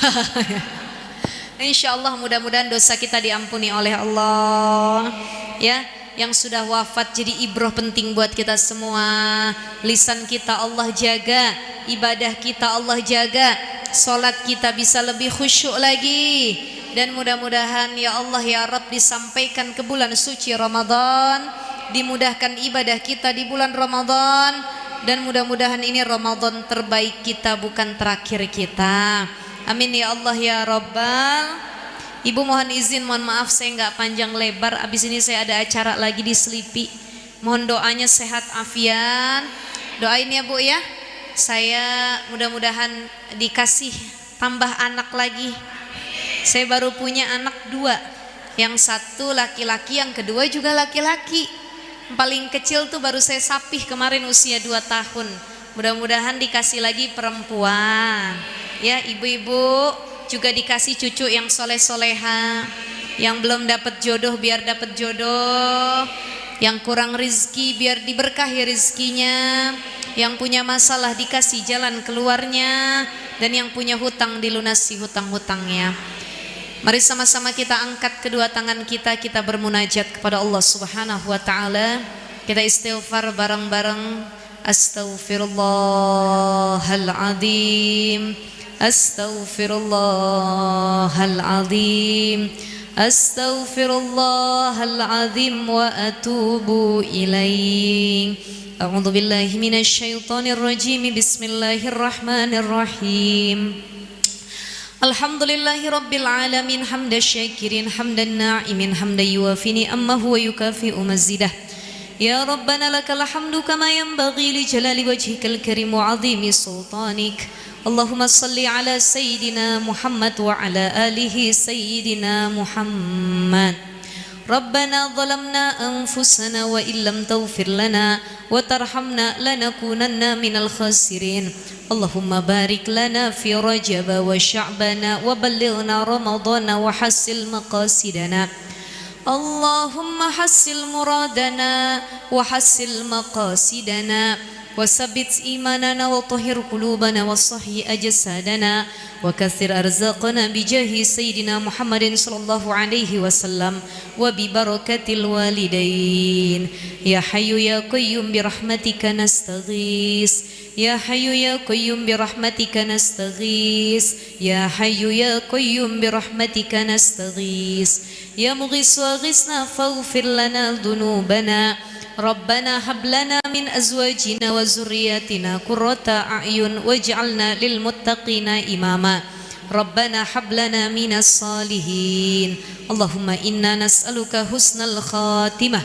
Insya Allah mudah-mudahan dosa kita diampuni oleh Allah ya. Yang sudah wafat jadi ibroh penting buat kita semua. Lisan kita Allah jaga, ibadah kita Allah jaga, sholat kita bisa lebih khusyuk lagi. Dan mudah-mudahan ya Allah ya Rabb disampaikan ke bulan suci Ramadan, dimudahkan ibadah kita di bulan Ramadan, dan mudah-mudahan ini Ramadan terbaik kita, bukan terakhir kita. Amin ya Allah ya Rabbal. Ibu mohon izin, mohon maaf saya nggak panjang lebar. Abis ini saya ada acara lagi di Selipi. Mohon doanya sehat afiat. Doain ya Bu ya. Saya mudah-mudahan dikasih tambah anak lagi. Saya baru punya anak 2. Yang satu laki-laki, yang kedua juga laki-laki. Paling kecil tuh baru saya sapih kemarin usia 2 tahun. Mudah-mudahan dikasih lagi perempuan. Ya ibu-ibu juga dikasih cucu yang soleh-soleha. Yang belum dapat jodoh biar dapat jodoh. Yang kurang rizki biar diberkahi rizkinya. Yang punya masalah dikasih jalan keluarnya. Dan yang punya hutang dilunasi hutang-hutangnya. Mari sama-sama kita angkat kedua tangan kita, kita bermunajat kepada Allah Subhanahu wa taala. Kita istighfar bareng-bareng. Astaghfirullahaladzim, astaghfirullahaladzim, astaghfirullahaladzim wa atubu ilaih. A'udzu billahi minasy syaithanir rajim. Bismillahirrahmanirrahim. Alhamdulillahi Rabbil Alamin hamdan syakirin hamdan na'imin hamdan yuwafi ni'amahu wa yukafi'u mazidah. Ya Rabbana lakal hamdu kama yanbaghi li jalali wajhikal karim wa 'azimi sultanik. Allahumma salli ala sayyidina Muhammad wa ala alihi sayyidina Muhammad. Rabbana zalamna anfusana wa illam taghfir lana wa tarhamna lanakunanna minal khasirin. Allahumma barik lana fi Rajab wa Sya'bana wa ballighna Ramadana wa hassil maqasidana. Allahumma hassil muradana wa hassil maqasidana wa sabbit imanana wa tahhir qulubana wa sahhi ajsadana wa kathir arzaqana bi jahi sayyidina Muhammadin sallallahu alaihi wasallam wa bi barakatil walidain. Ya hayyu ya qayyum bi rahmatika nastaghis. Ya hayyu ya qayyum bi rahmatika nastaghis. Ya hayyu ya qayyum bi rahmatika nastaghis. Ya mughis waghithna faghfir lana dhunubana. Rabbana hab lana min azwajina wa zurriyatina qurrata a'yun waj'alna lil muttaqina imama. Rabbana hab lana minas salihin. Allahumma inna nas'aluka husnal khatimah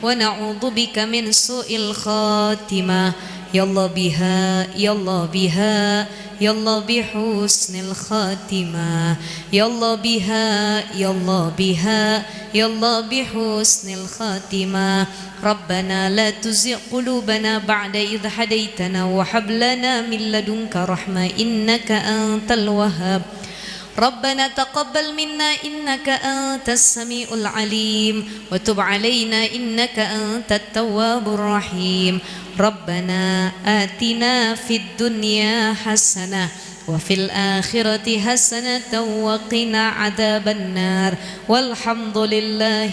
wa na'udzu bika min su'il khatimah. Ya Allah biha, ya Allah biha, ya Allah bihusnil khatimah. Ya Allah biha, ya Allah biha, ya Allah bihusnil khatimah. Rabbana la tuzigh qulubana ba'da idh hadaitana wa hab lana min ladunka rahmah innaka antal wahhab. Rabbana taqabbal minna innaka antas samiul alim wa tub alaina innaka antat tawwabur rahim. Rabbana atina fid dunya hasanah wa fil akhirati hasanatan wa qina adzabannar. Walhamdulillahi